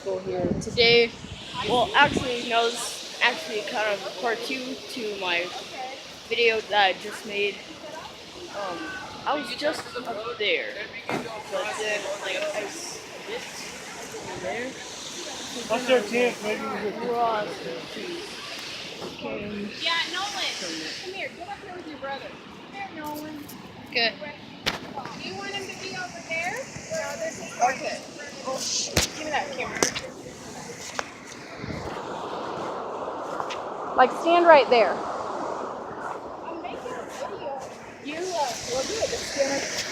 Go here today. Well, actually, no, this is actually kind of part two to my video that I just made. I was just up there, but then I dipped over there. What's their chance? Maybe we could. Cross the trees. Came Yeah, Nolan, from it. come here. Get up here with your brother. Come here, Nolan. Okay. Do you want him to be over there? No, this is okay. Oh, shoot. Give me that camera. Like, stand right there. I'm making a video. You, well, good.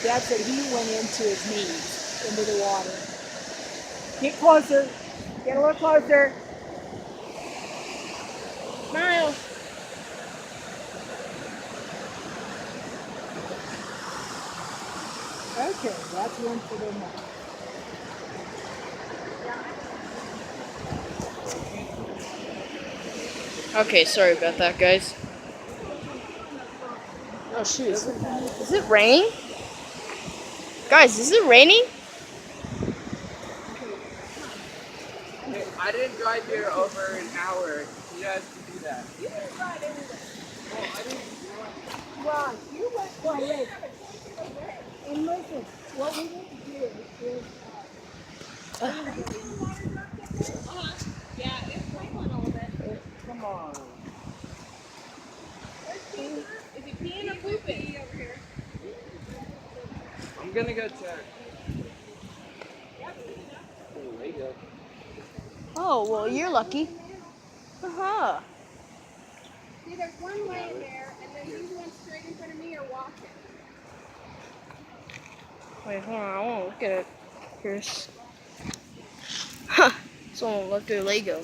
Dad said he went into his knees, into the water. Get closer. Get a little closer. Smile. Okay, that's one for the mouth. Okay, sorry about that, guys. Oh shoot! Is it raining? Guys, is it raining? Hey, I didn't drive here over an hour. You guys can do that. You didn't ride anywhere. Well, I didn't. Ron, you went quiet. And listen, what we need to do is Yeah, it's sprinkling a little bit. Come on. Is he peeing or pooping? Over here. I'm gonna go check. Oh, there you go. Oh well, you're lucky. Uh-huh. See, there's one laying there, and then these ones straight in front of me are walking. Wait, hold on. I want to look at it. Here's. Huh. Someone left their Lego.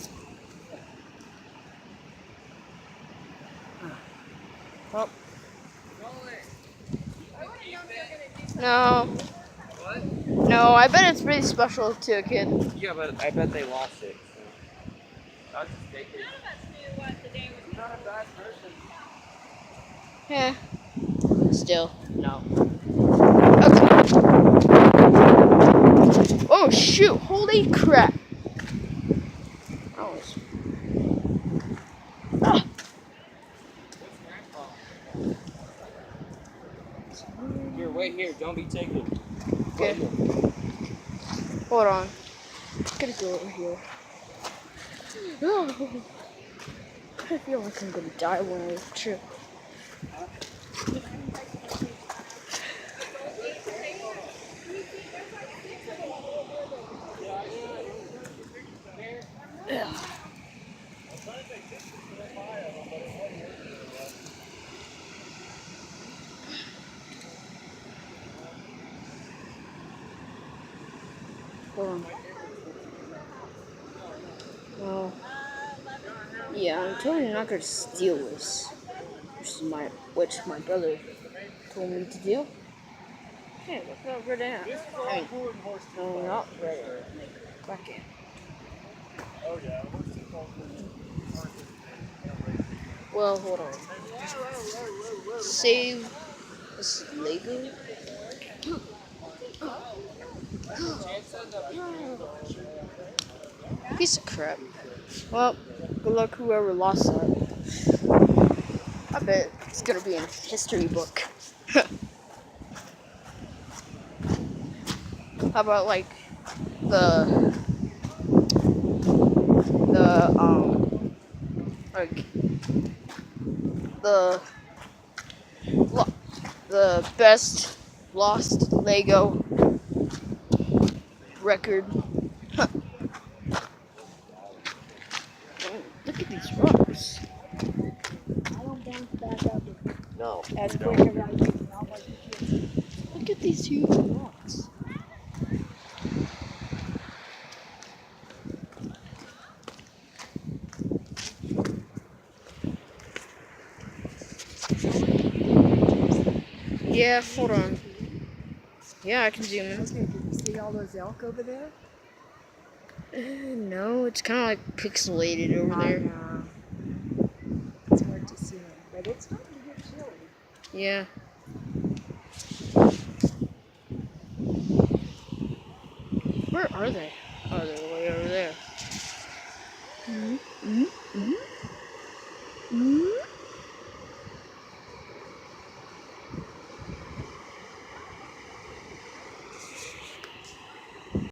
Well. No. What? No, I bet it's pretty special to a kid. Yeah, but I bet they lost it. So. I'll just take it. None of us knew what the day was. He's not a bad person. Yeah. Still, no. Okay. Oh shoot! Holy crap! That was... Ah. Here, wait here. Don't be taken. Okay. Hold on. Gotta go over here. Oh. I feel like I'm gonna die when I trip. Yeah. Hold on. Well, yeah, I'm totally not gonna steal this, which my brother told me to do. Hey, look how good I am. Hey, no, not red. Back in. Oh yeah. Well, hold on. Save this Lego. Piece of crap. Well, good luck whoever lost that. I bet it's gonna be in a history book. How about like the like the best lost Lego record. Huh. Oh, look at these rocks. I don't bounce back up No. as quick as I do. Not like the kids. Look at these huge rocks. Yeah, hold on. Yeah, I can zoom in. Okay, can you see all those elk over there? No, it's kind of like pixelated over there. know. It's hard to see them, but it's starting to get chilly. Yeah. Where are they? Oh, they're way over there. Mm, mm, mm.